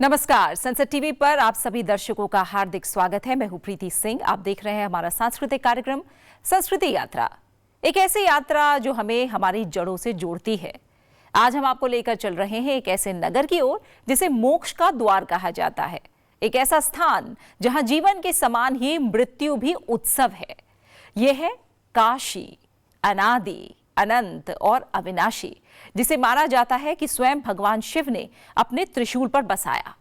नमस्कार, संसद टीवी पर आप सभी दर्शकों का हार्दिक स्वागत है। मैं हूं प्रीति सिंह। आप देख रहे हैं हमारा सांस्कृतिक कार्यक्रम संस्कृति यात्रा, एक ऐसी यात्रा जो हमें हमारी जड़ों से जोड़ती है। आज हम आपको लेकर चल रहे हैं एक ऐसे नगर की ओर जिसे मोक्ष का द्वार कहा जाता है, एक ऐसा स्थान जहां जीवन के समान ही मृत्यु भी उत्सव है। यह है काशी, अनादि, अनंत और अविनाशी, जिसे माना जाता है कि स्वयं भगवान शिव ने अपने त्रिशूल पर बसाया,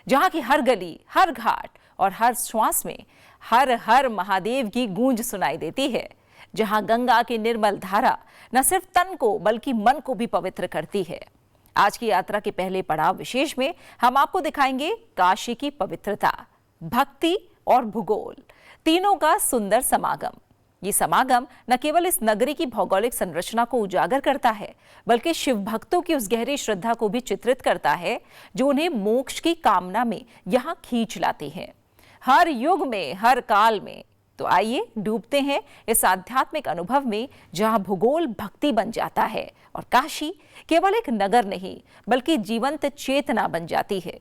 जहां की हर गली, हर घाट और हर श्वास में हर हर महादेव की गूंज सुनाई देती है, जहां गंगा की निर्मल धारा न सिर्फ तन को बल्कि मन को भी पवित्र करती है। आज की यात्रा के पहले पड़ाव विशेष में हम आपको दिखाएंगे काशी की पवित्रता, भक्ति और भूगोल तीनों का सुंदर समागम। ये समागम न केवल इस नगरी की भौगोलिक संरचना को उजागर करता है, बल्कि शिव भक्तों की उस गहरी श्रद्धा को भी चित्रित करता है जो उन्हें मोक्ष की कामना में यहाँ खींच लाती है, हर युग में, हर काल में। तो आइए डूबते हैं इस आध्यात्मिक अनुभव में, जहाँ भूगोल भक्ति बन जाता है और काशी केवल एक नगर नहीं बल्कि जीवंत चेतना बन जाती है।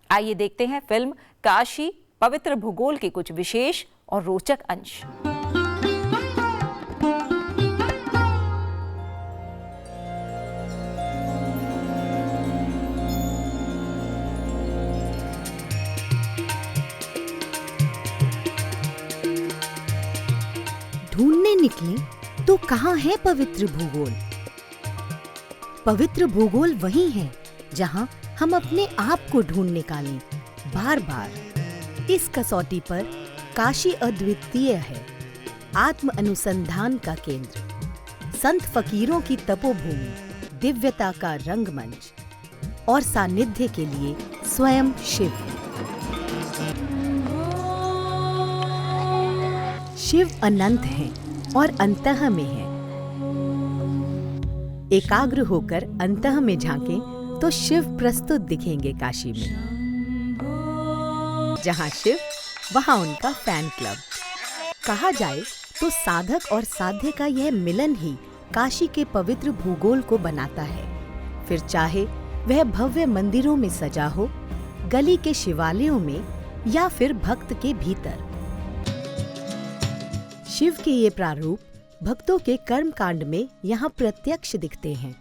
आइए देखते हैं फिल्म काशी पवित्र भूगोल के कुछ विशेष और रोचक अंश। ढूंढने निकले तो कहाँ है पवित्र भूगोल? पवित्र भूगोल वही है जहाँ हम अपने आप को ढूंढ निकालें बार बार। इस कसौटी पर काशी अद्वितीय है, आत्म अनुसंधान का केंद्र, संत फकीरों की तपोभूमि, दिव्यता का रंगमंच और सानिध्य के लिए स्वयं शिव। शिव अनंत है और अंतः में है। एकाग्र होकर अंतः में झांकें तो शिव प्रस्तुत दिखेंगे काशी में। जहां शिव वहां उनका फैन क्लब। कहा जाए तो साधक और साध्य का यह मिलन ही काशी के पवित्र भूगोल को बनाता है। फिर चाहे वह भव्य मंदिरों में सजा हो, गली के शिवालयों में या फिर भक्त के भीतर। शिव के ये प्रारूप भक्तों के कर्म कांड में यहाँ प्रत्यक्ष दिखते हैं।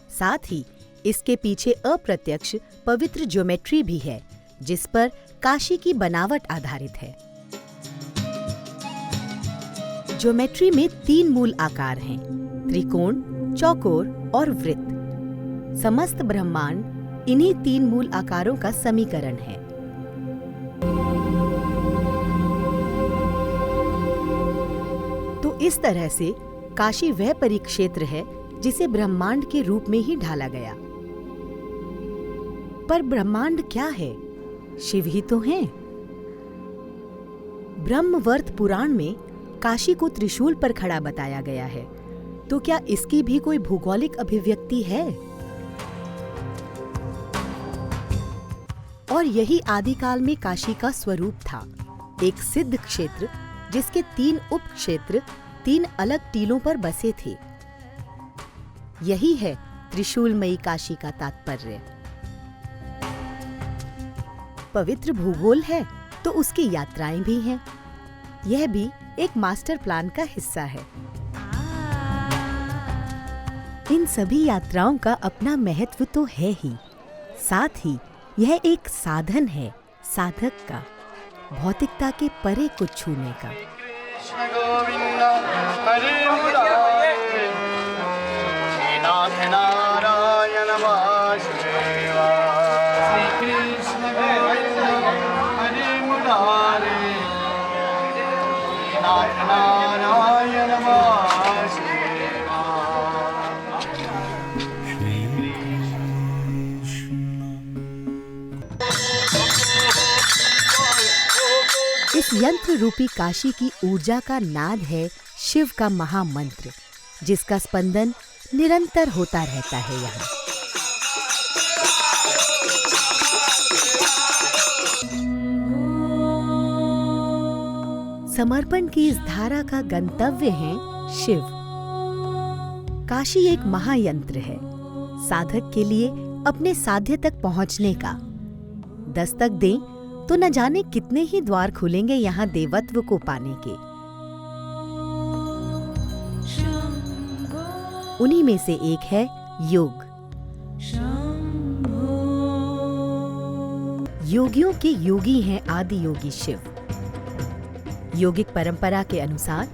साथ ही इसके पीछे अप्रत्यक्ष पवित्र ज्योमेट्री भी है, जिस पर काशी की बनावट आधारित है। ज्योमेट्री में 3 मूल आकार हैं: त्रिकोण, चौकोर और वृत्त। समस्त ब्रह्मांड इन्हीं 3 मूल आकारों का समीकरण है। तो इस तरह से काशी वह परिक्षेत्र है जिसे ब्रह्मांड के रूप में ही ढाला गया। पर ब्रह्मांड क्या है? शिव ही तो हैं। ब्रह्मवर्त पुराण में काशी को त्रिशूल पर खड़ा बताया गया है, तो क्या इसकी भी कोई भौगोलिक अभिव्यक्ति है? और यही आदिकाल में काशी का स्वरूप था, एक सिद्ध क्षेत्र जिसके 3 उप क्षेत्र 3 अलग टीलों पर बसे थे। यही है त्रिशूलमयी काशी का तात्पर्य। पवित्र भूगोल है तो उसकी यात्राएं भी हैं। यह भी एक मास्टर प्लान का हिस्सा है। इन सभी यात्राओं का अपना महत्व तो है ही, साथ ही यह एक साधन है साधक का, भौतिकता के परे को छूने का। इस यंत्र रूपी काशी की ऊर्जा का नाद है शिव का महामंत्र, जिसका स्पंदन निरंतर होता रहता है। यहाँ समर्पण की इस धारा का गंतव्य है शिव। काशी एक महायंत्र है, साधक के लिए अपने साध्य तक पहुंचने का, दस्तक दें तो न जाने कितने ही द्वार खुलेंगे यहाँ देवत्व को पाने के। उन्हीं में से एक है योग। योगियों के योगी हैं आदि योगी शिव। योगिक परंपरा के अनुसार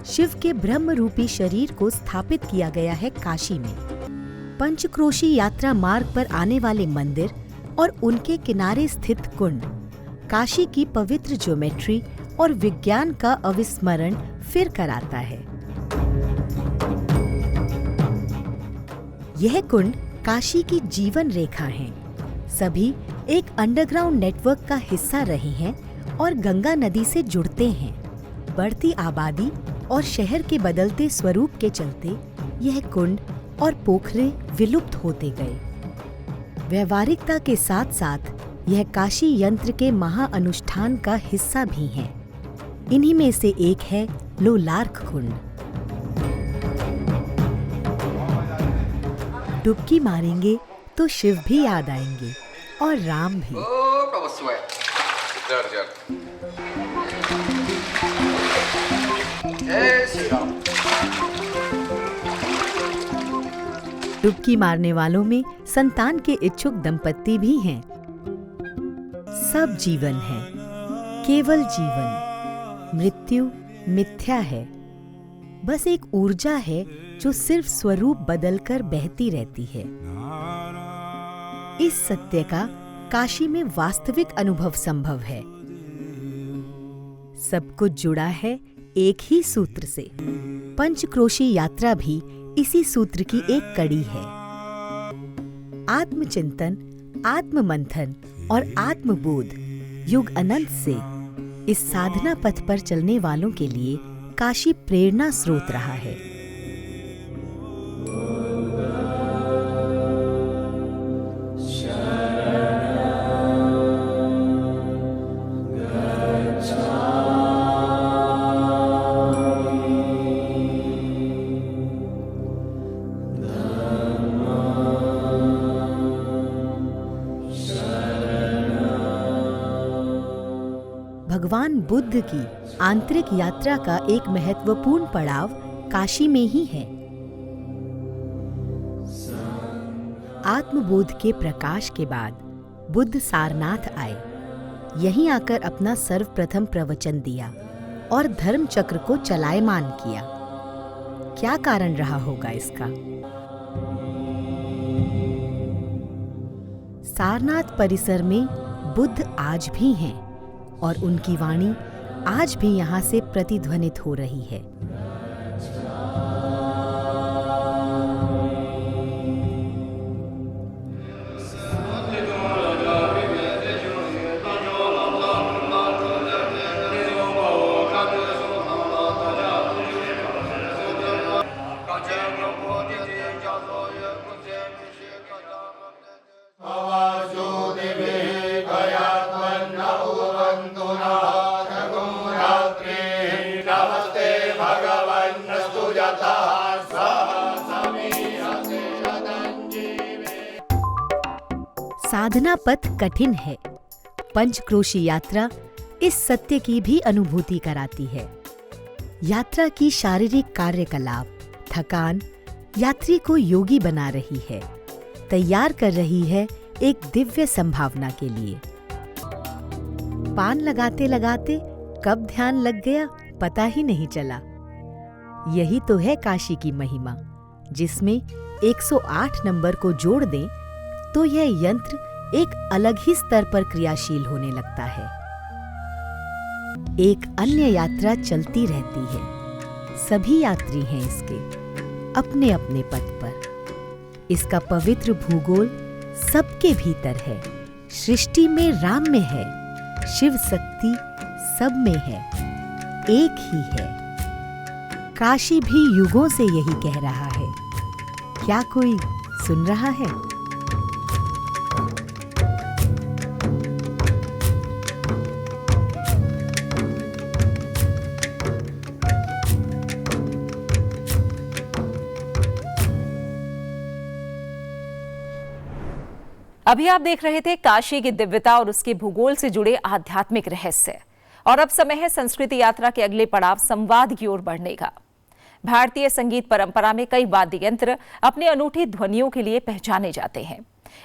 शिव के ब्रह्म रूपी शरीर को स्थापित किया गया है काशी में। पंचक्रोशी यात्रा मार्ग पर आने वाले मंदिर और उनके किनारे स्थित कुंड काशी की पवित्र ज्योमेट्री और विज्ञान का अविस्मरण फिर कराता है। यह कुंड काशी की जीवन रेखा हैं। सभी एक अंडरग्राउंड नेटवर्क का हिस्सा रहे हैं और गंगा नदी से जुड़ते हैं। बढ़ती आबादी और शहर के बदलते स्वरूप के चलते यह कुंड और पोखरे विलुप्त होते गए। व्यवहारिकता के साथ साथ यह काशी यंत्र के महाअनुष्ठान का हिस्सा भी है। इन्हीं में से एक है लोलार्क कुंड। डुबकी मारेंगे तो शिव भी याद आएंगे और राम भी। डुबकी मारने वालों में संतान के इच्छुक दंपत्ति भी हैं। सब जीवन है, केवल जीवन। मृत्यु मिथ्या है, बस एक ऊर्जा है जो सिर्फ स्वरूप बदलकर बहती रहती है। इस सत्य का काशी में वास्तविक अनुभव संभव है। सब कुछ जुड़ा है एक ही सूत्र से। पंचक्रोशी यात्रा भी इसी सूत्र की एक कड़ी है। आत्मचिंतन, आत्ममंथन और आत्मबोध युग अनंत से इस साधना पथ पर चलने वालों के लिए काशी प्रेरणा स्रोत रहा है। भगवान बुद्ध की आंतरिक यात्रा का एक महत्वपूर्ण पड़ाव काशी में ही है। आत्मबोध के प्रकाश के बाद बुद्ध सारनाथ आए। यहीं आकर अपना सर्वप्रथम प्रवचन दिया और धर्म चक्र को चलायमान किया। क्या कारण रहा होगा इसका? सारनाथ परिसर में बुद्ध आज भी हैं और उनकी वाणी आज भी यहाँ से प्रतिध्वनित हो रही है। साधना पथ कठिन है। पंचक्रोशी यात्रा इस सत्य की भी अनुभूति कराती है। यात्रा की शारीरिक कार्यकलाप, थकान यात्री को योगी बना रही है, तैयार कर रही है एक दिव्य संभावना के लिए। पान लगाते लगाते कब ध्यान लग गया पता ही नहीं चला। यही तो है काशी की महिमा, जिसमें 108 नंबर को जोड़ दें तो यह यंत्र एक अलग ही स्तर पर क्रियाशील होने लगता है। एक अन्य यात्रा चलती रहती है। सभी यात्री हैं इसके अपने अपने पथ पर। इसका पवित्र भूगोल सबके भीतर है। सृष्टि में राम में है, शिव शक्ति सब में है, एक ही है। काशी भी युगों से यही कह रहा है। क्या कोई सुन रहा है? अभी आप देख रहे थे काशी की दिव्यता और उसके भूगोल से जुड़े आध्यात्मिक रहस्य। और अब समय है संस्कृति यात्रा के अगले पड़ाव संवाद की ओर बढ़ने का। भारतीय संगीत परंपरा में कई वाद्य यंत्र अपनी अनूठी ध्वनियों के लिए पहचाने जाते हैं।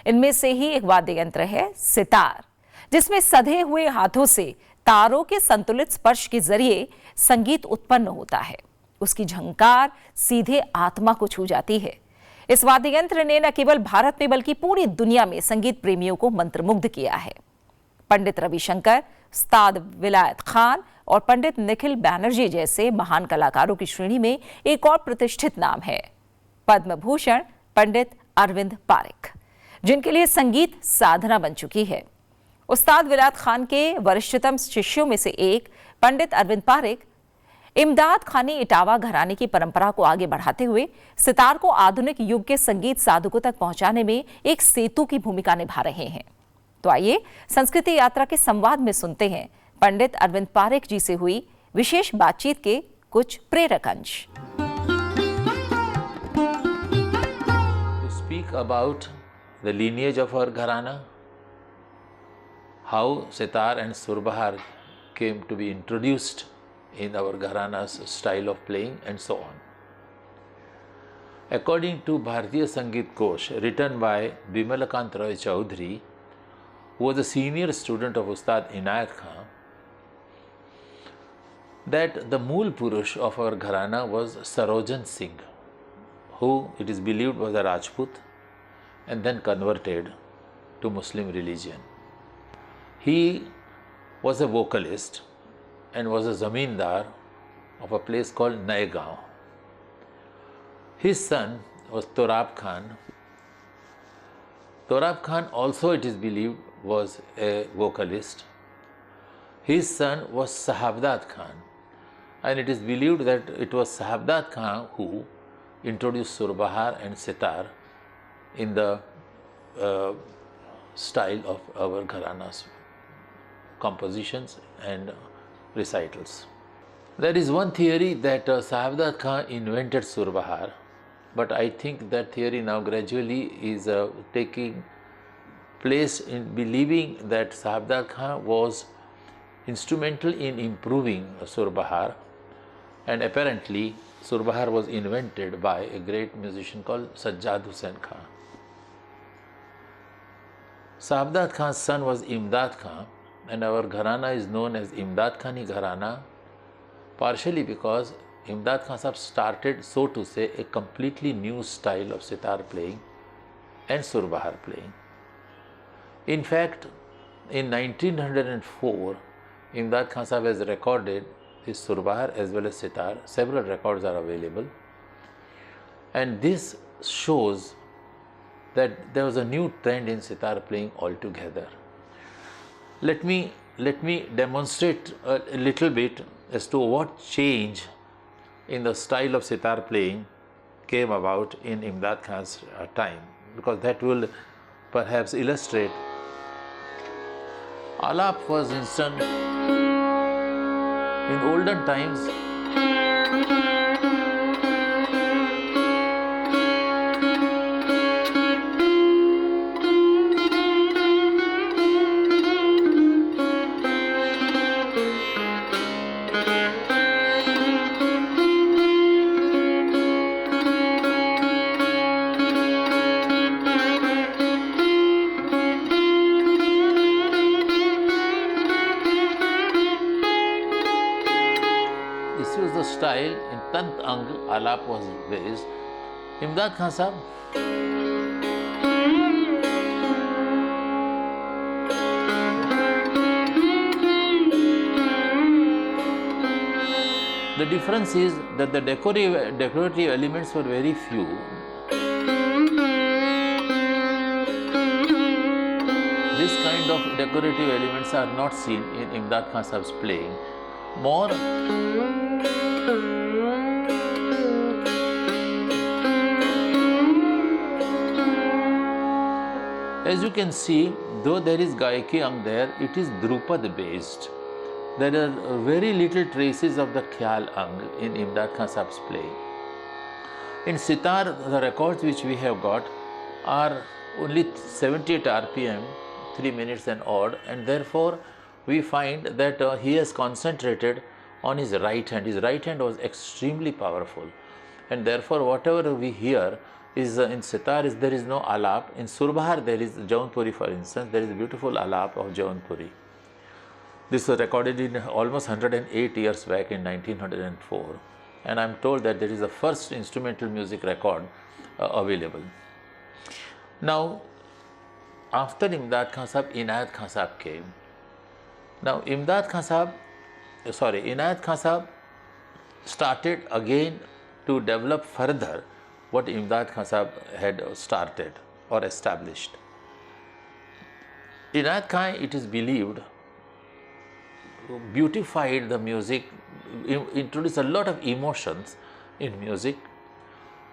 इनमें से ही एक वाद्य यंत्र है सितार, जिसमें सधे हुए हाथों से तारों के संतुलित स्पर्श के जरिए संगीत उत्पन्न होता है। उसकी झंकार सीधे आत्मा को छू जाती है। इस वाद्य यंत्र ने न केवल भारत में बल्कि पूरी दुनिया में संगीत प्रेमियों को मंत्रमुग्ध किया है। पंडित रविशंकर, उस्ताद विलायत खान और पंडित निखिल बैनर्जी जैसे महान कलाकारों की श्रेणी में एक और प्रतिष्ठित नाम है पद्म भूषण पंडित अरविंद पारिक, जिनके लिए संगीत साधना बन चुकी है। उस्ताद विलायत खान के वरिष्ठतम शिष्यों में से एक पंडित अरविंद पारिक इमदाद खानी इटावा घराने की परंपरा को आगे बढ़ाते हुए सितार को आधुनिक युग के संगीत साधकों तक पहुंचाने में एक सेतु की भूमिका निभा रहे हैं। तो आइए संस्कृति यात्रा के संवाद में सुनते हैं पंडित अरविंद पारिक जी से हुई विशेष बातचीत के कुछ प्रेरक अंश। Speak about the lineage of our gharana, how sitar and surbahar came to be introduced in our gharana's style of playing, and so on. According to Bharatiya Sangeet Kosh, written by Bimalakant Roy Chaudhary, who was a senior student of Ustad Inayat Khan, that the Mool Purush of our gharana was Sarojan Singh, who it is believed was a Rajput and then converted to Muslim religion. He was a vocalist and was a zamindar of a place called Naigaon. His son was Torab Khan. Torab Khan also, it is believed, was a vocalist. His son was Sahabdat Khan, and it is believed that it was Sahabdat Khan who introduced surbahar and sitar in the style of our gharanas compositions and recitals. There is one theory that Sahabdat Khan invented surbahar, but I think that theory now gradually is taking place in believing that Sahabdat Khan was instrumental in improving surbahar, and apparently surbahar was invented by a great musician called Sajjad Hussain Khan. Sahabdat Khan's son was Imdad Khan, and our gharana is known as Imdad Khani Gharana, partially because Imdad Khan Sahab started, so to say, a completely new style of sitar playing and surbahar playing. In fact, in 1904, Imdad Khan Sahab has recorded his surbahar as well as sitar. Several records are available, and this shows that there was a new trend in sitar playing altogether. Let me demonstrate a little bit as to what change in the style of sitar playing came about in Imdad Khan's time, because that will perhaps illustrate. Alap was instant in olden times. This was the style in Tant Ang Alap was based. Imdad Khan Sahab the difference is that the decorative elements were very few. This kind of decorative elements are not seen in Imdad Khan Sahab's playing. More as you can see, though there is Gayaki Ang there, it is Drupad based. There are very little traces of the Khyal Ang in Imdad Khan Sahab's playing. In sitar, the records which we have got are only 78 RPM, 3 minutes and odd, and therefore we find that he has concentrated on his right hand. His right hand was extremely powerful, and therefore whatever we hear is in sitar is there is no alap. In Surbahar there is Jaunpuri, for instance, there is a beautiful alap of Jaunpuri. This was recorded in almost 108 years back in 1904, and I am told that there is the first instrumental music record available. Now, after Imdad Khan Sahab, Inayat Khan Sahab came. Now, Inayat Khan Sahab started again to develop further what Imdad Khan Sahab had started or established. Inayat Khan, it is believed, beautified the music, introduced a lot of emotions in music,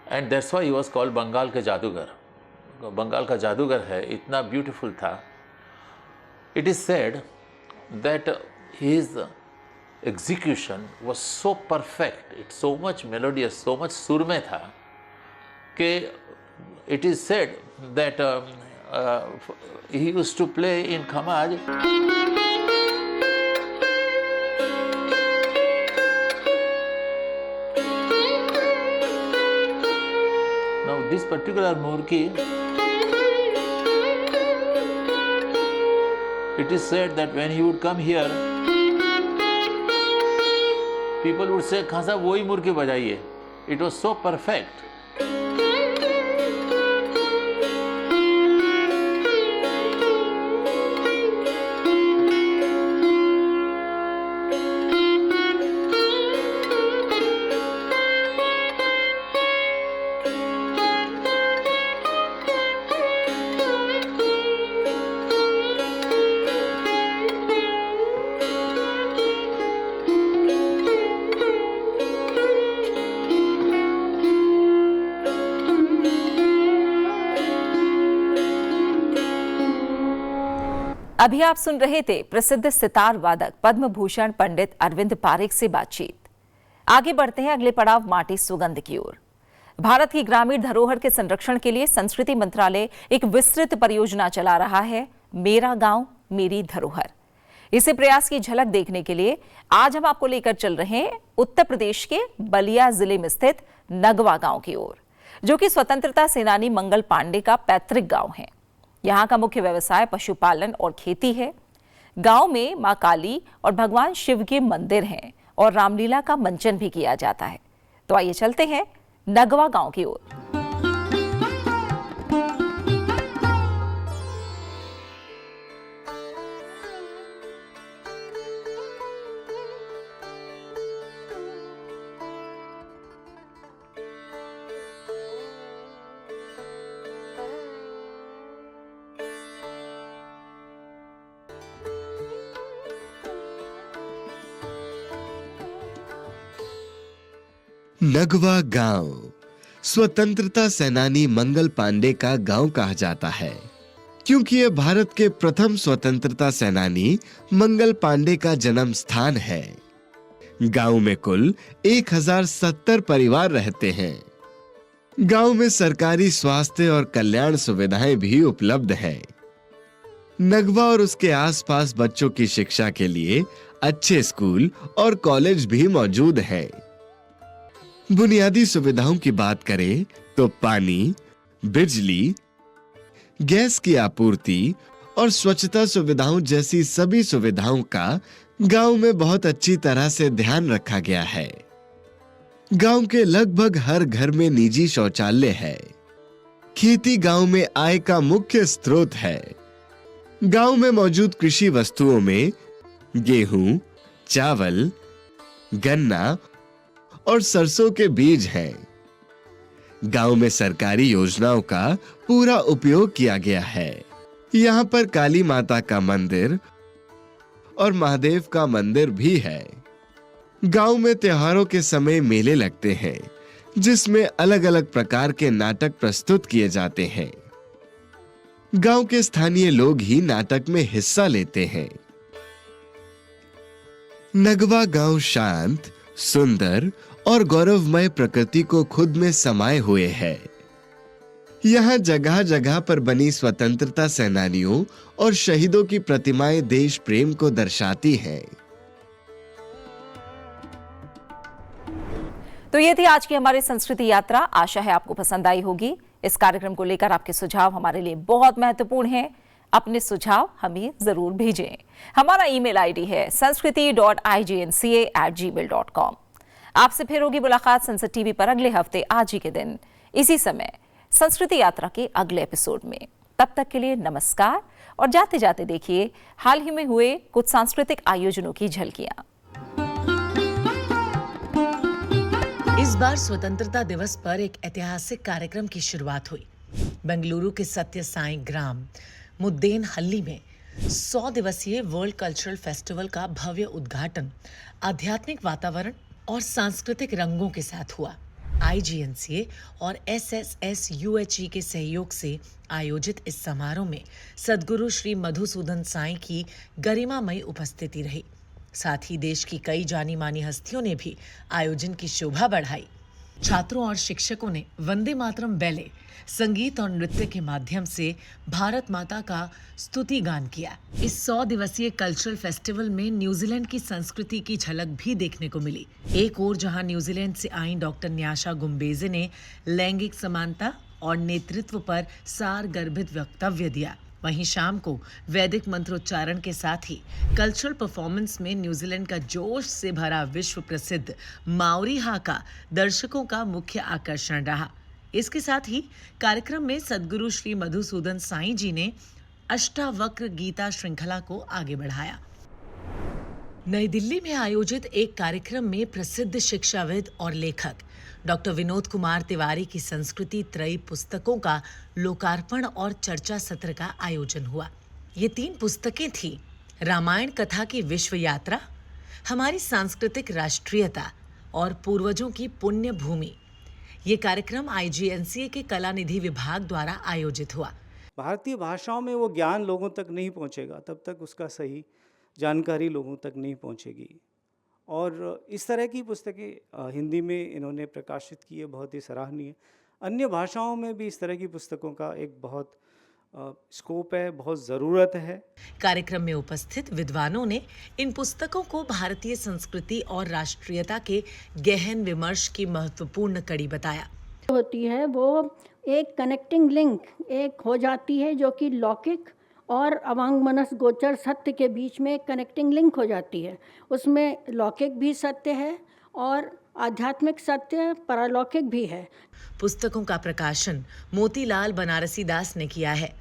and that's why he was called Bengal ka Jadugar. Bengal का जादूगर है, इतना beautiful था. It is said that his execution was so perfect, it so much melodious, so much सुर में था कि it is said that he used to play in Khamaj. Now this particular Murki, it is said that when he would come here, people would say, "Khan sahab, wohi Murki bajaiye." It was so perfect. अभी आप सुन रहे थे प्रसिद्ध सितार वादक पद्म भूषण पंडित अरविंद पारेख से बातचीत. आगे बढ़ते हैं अगले पड़ाव माटी सुगंध की ओर. भारत की ग्रामीण धरोहर के संरक्षण के लिए संस्कृति मंत्रालय एक विस्तृत परियोजना चला रहा है, मेरा गांव मेरी धरोहर. इसी प्रयास की झलक देखने के लिए आज हम आपको लेकर चल रहे हैं उत्तर प्रदेश के बलिया जिले में स्थित नगवा गांव की ओर, जो कि स्वतंत्रता सेनानी मंगल पांडे का पैतृक गांव है. यहाँ का मुख्य व्यवसाय पशुपालन और खेती है. गांव में मां काली और भगवान शिव के मंदिर हैं और रामलीला का मंचन भी किया जाता है. तो आइए चलते हैं नगवा गांव की ओर. नगवा गांव स्वतंत्रता सेनानी मंगल पांडे का गांव कहा जाता है, क्योंकि यह भारत के प्रथम स्वतंत्रता सेनानी मंगल पांडे का जन्म स्थान है. गांव में कुल 1070 परिवार रहते हैं. गांव में सरकारी स्वास्थ्य और कल्याण सुविधाएं भी उपलब्ध हैं. नगवा और उसके आसपास बच्चों की शिक्षा के लिए अच्छे स्कूल और कॉलेज भी मौजूद हैं. बुनियादी सुविधाओं की बात करें तो पानी, बिजली, गैस की आपूर्ति और स्वच्छता सुविधाओं जैसी सभी सुविधाओं का गांव में बहुत अच्छी तरह से ध्यान रखा गया है. गांव के लगभग हर घर में निजी शौचालय है. खेती गांव में आय का मुख्य स्रोत है. गांव में मौजूद कृषि वस्तुओं में गेहूं, चावल, गन्ना और सरसों के बीज हैं. गांव में सरकारी योजनाओं का पूरा उपयोग किया गया है. यहाँ पर काली माता का मंदिर और महादेव का मंदिर भी है. गांव में त्योहारों के समय मेले लगते हैं, जिसमें अलग-अलग प्रकार के नाटक प्रस्तुत किए जाते हैं. गांव के स्थानीय लोग ही नाटक में हिस्सा लेते हैं. नगवा गांव शांत, सुंदर और गौरवमय प्रकृति को खुद में समाये हुए है. यहाँ जगह जगह पर बनी स्वतंत्रता सेनानियों और शहीदों की प्रतिमाएं देश प्रेम को दर्शाती हैं। तो ये थी आज की हमारी संस्कृति यात्रा। आशा है आपको पसंद आई होगी। इस कार्यक्रम को लेकर आपके सुझाव हमारे लिए बहुत महत्वपूर्ण हैं। अपने सुझाव हमें जरूर भेजें। हमारा ईमेल आईडी है sanskriti.ignca@gmail.com। आपसे फिर होगी मुलाकात संसद टीवी पर अगले हफ्ते आज ही के दिन इसी समय संस्कृति यात्रा के अगले एपिसोड में। तब तक के लिए नमस्कार और जाते जाते देखिए हाल ही में हुए कुछ सांस्कृतिक आयोजनों की झलकियां। इस बार स्वतंत्रता दिवस पर एक ऐतिहासिक कार्यक्रम की शुरुआत हुई। बेंगलुरु के सत्य साई ग्राम मुद्देनहल्ली में 100 दिवसीय वर्ल्ड कल्चरल फेस्टिवल का भव्य उद्घाटन आध्यात्मिक वातावरण और सांस्कृतिक रंगों के साथ हुआ। IGNCA और SSSUHE के सहयोग से आयोजित इस समारोह में सद्गुरु श्री मधुसूदन साई की गरिमामयी उपस्थिति रही। साथ ही देश की कई जानी मानी हस्तियों ने भी आयोजन की शोभा बढ़ाई। छात्रों और शिक्षकों ने वंदे मातरम बैले, संगीत और नृत्य के माध्यम से भारत माता का स्तुति गान किया। इस 100 दिवसीय कल्चरल फेस्टिवल में न्यूजीलैंड की संस्कृति की झलक भी देखने को मिली। एक ओर जहां न्यूजीलैंड से आई डॉक्टर न्याशा गुम्बेजे ने लैंगिक समानता और नेतृत्व पर सारगर्भित वक्तव्य दिया, वहीं शाम को वैदिक मंत्रोच्चारण के साथ ही कल्चरल परफॉर्मेंस में न्यूजीलैंड का जोश से भरा विश्व प्रसिद्ध माओरी हाका दर्शकों का मुख्य आकर्षण रहा। इसके साथ ही कार्यक्रम में सद्गुरु श्री मधुसूदन साई जी ने अष्टावक्र गीता श्रृंखला को आगे बढ़ाया। नई दिल्ली में आयोजित एक कार्यक्रम में प्रसिद्ध शिक्षाविद और लेखक डॉक्टर विनोद कुमार तिवारी की संस्कृति त्रयी पुस्तकों का लोकार्पण और चर्चा सत्र का आयोजन हुआ। ये 3 पुस्तकें थीं: रामायण कथा की विश्व यात्रा, हमारी सांस्कृतिक राष्ट्रीयता और पूर्वजों की पुण्य भूमि। ये कार्यक्रम IGNCA के कला निधि विभाग द्वारा आयोजित हुआ। भारतीय भाषाओं में वो ज्ञान लोगों तक नहीं पहुंचेगा तब तक उसका सही जानकारी लोगों तक नहीं पहुंचेगी। और इस तरह की पुस्तकें हिंदी में इन्होंने प्रकाशित की है, बहुत ही सराहनीय। अन्य भाषाओं में भी इस तरह की पुस्तकों का एक बहुत स्कोप है, बहुत ज़रूरत है। कार्यक्रम में उपस्थित विद्वानों ने इन पुस्तकों को भारतीय संस्कृति और राष्ट्रीयता के गहन विमर्श की महत्वपूर्ण कड़ी बताया। होती है वो एक कनेक्टिंग लिंक एक हो जाती है जो कि लौकिक और अवांग मनस गोचर सत्य के बीच में कनेक्टिंग लिंक हो जाती है। उसमें लौकिक भी सत्य है और आध्यात्मिक सत्य पारलौकिक भी है। पुस्तकों का प्रकाशन मोतीलाल बनारसी दास ने किया है।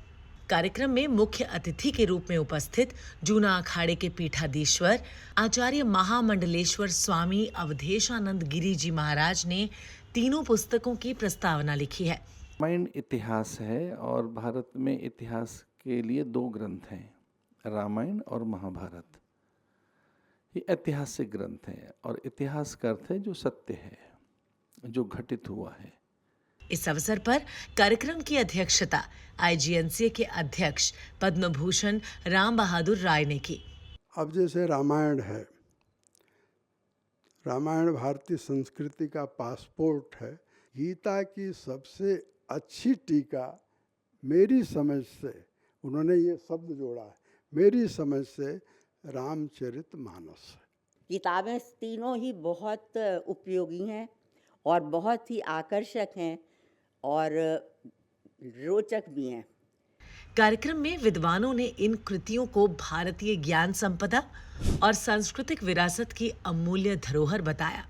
कार्यक्रम में मुख्य अतिथि के रूप में उपस्थित जूना अखाड़े के पीठाधीश्वर आचार्य महामंडलेश्वर स्वामी अवधेशानंद गिरी जी महाराज ने तीनों पुस्तकों की प्रस्तावना लिखी है। रामायण इतिहास है और भारत में इतिहास के लिए 2 ग्रंथ हैं, रामायण और महाभारत। ये ऐतिहासिक ग्रंथ हैं और इतिहास का अर्थ है जो सत्य है, जो घटित हुआ है। इस अवसर पर कार्यक्रम की अध्यक्षता IGNCA के अध्यक्ष पद्म भूषण राम बहादुर राय ने की। अब जैसे रामायण है, रामायण भारतीय संस्कृति का पासपोर्ट है। गीता की सबसे अच्छी टीका मेरी समझ से, उन्होंने ये शब्द जोड़ा है, मेरी समझ से रामचरितमानस है। किताबें तीनों ही बहुत उपयोगी हैं और बहुत ही आकर्षक हैं और रोचक भी हैं। कार्यक्रम में विद्वानों ने इन कृतियों को भारतीय ज्ञान संपदा और सांस्कृतिक विरासत की अमूल्य धरोहर बताया।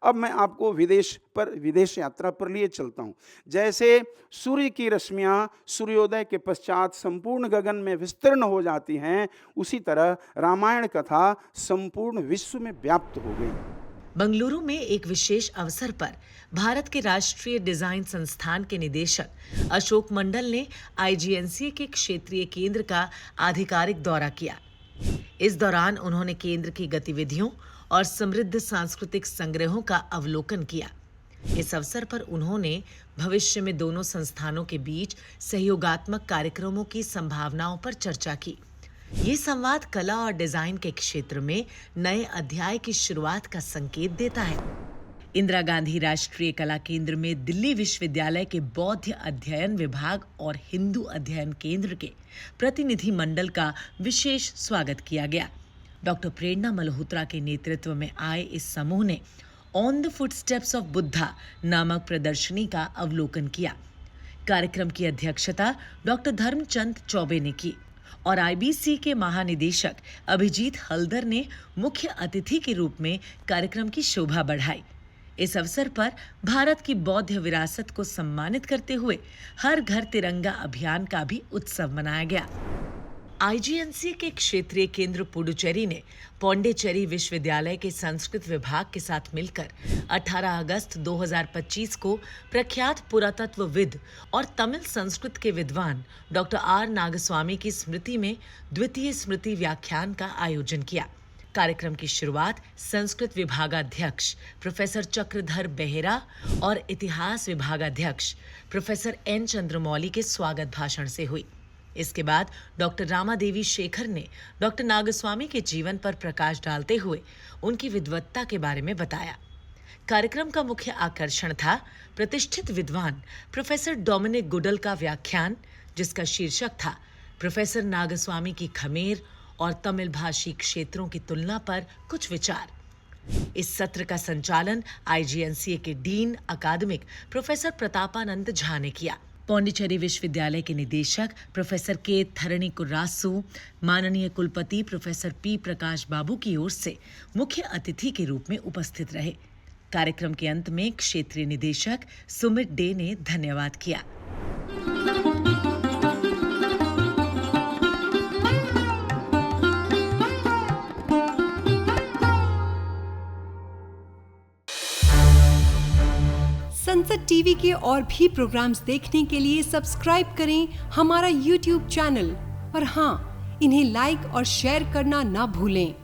अब मैं आपको विदेश यात्रा पर लिए चलता हूँ। जैसे सूर्य की रश्मियाँ सूर्योदय के पश्चात संपूर्ण गगन में विस्तीर्ण हो जाती हैं, उसी तरह रामायण कथा संपूर्ण विश्व में व्याप्त हो गई। बंगलुरु में एक विशेष अवसर पर भारत के राष्ट्रीय डिजाइन संस्थान के निदेशक अशोक मंडल ने IGNCA के क्षेत्रीय केंद्र का आधिकारिक दौरा किया। इस दौरान उन्होंने केंद्र की गतिविधियों और समृद्ध सांस्कृतिक संग्रहों का अवलोकन किया। इस अवसर पर उन्होंने भविष्य में दोनों संस्थानों के बीच सहयोगात्मक कार्यक्रमों की संभावनाओं पर चर्चा की। ये संवाद कला और डिजाइन के क्षेत्र में नए अध्याय की शुरुआत का संकेत देता है। इंदिरा गांधी राष्ट्रीय कला केंद्र में दिल्ली विश्वविद्यालय के बौद्ध अध्ययन विभाग और हिंदू अध्ययन केंद्र के प्रतिनिधि मंडल का विशेष स्वागत किया गया। डॉक्टर प्रेरणा मल्होत्रा के नेतृत्व में आए इस समूह ने on the footsteps of Buddha नामक प्रदर्शनी का अवलोकन किया। कार्यक्रम की अध्यक्षता डॉक्टर धर्मचंद चौबे ने की और आईबीसी के महानिदेशक अभिजीत हल्दर ने मुख्य अतिथि के रूप में कार्यक्रम की शोभा बढ़ाई। इस अवसर पर भारत की बौद्ध विरासत को सम्मानित करते हुए हर घर तिरंगा अभियान का भी उत्सव मनाया गया। आईजीएनसी के क्षेत्रीय केंद्र पुडुचेरी ने पौंडीचेरी विश्वविद्यालय के संस्कृत विभाग के साथ मिलकर 18 अगस्त 2025 को प्रख्यात पुरातत्वविद और तमिल संस्कृत के विद्वान डॉक्टर आर नागस्वामी की स्मृति में द्वितीय स्मृति व्याख्यान का आयोजन किया। कार्यक्रम की शुरुआत संस्कृत विभागाध्यक्ष प्रोफेसर चक्रधर बेहरा और इतिहास विभागाध्यक्ष प्रोफेसर एन चंद्रमौली के स्वागत भाषण से हुई। इसके बाद डॉक्टर रामादेवी शेखर ने डॉक्टर नागस्वामी के जीवन पर प्रकाश डालते हुए उनकी विद्वत्ता के बारे में बताया। कार्यक्रम का मुख्य आकर्षण था प्रतिष्ठित विद्वान प्रोफेसर डोमिनिक गुडल का व्याख्यान, जिसका शीर्षक था प्रोफेसर नागस्वामी की खमेर और तमिल भाषी क्षेत्रों की तुलना पर कुछ विचार। इस सत्र का संचालन आईजीएनसीए के डीन अकादमिक प्रोफेसर प्रतापानंद झा ने किया। पौंडीचेरी विश्वविद्यालय के निदेशक प्रोफेसर के थरणी कुर्रासू, माननीय कुलपति प्रोफेसर पी प्रकाश बाबू की ओर से मुख्य अतिथि के रूप में उपस्थित रहे। कार्यक्रम के अंत में क्षेत्रीय निदेशक सुमित डे ने धन्यवाद किया। संसद टीवी के और भी प्रोग्राम्स देखने के लिए सब्सक्राइब करें हमारा YouTube चैनल और हाँ, इन्हें लाइक और शेयर करना ना भूलें।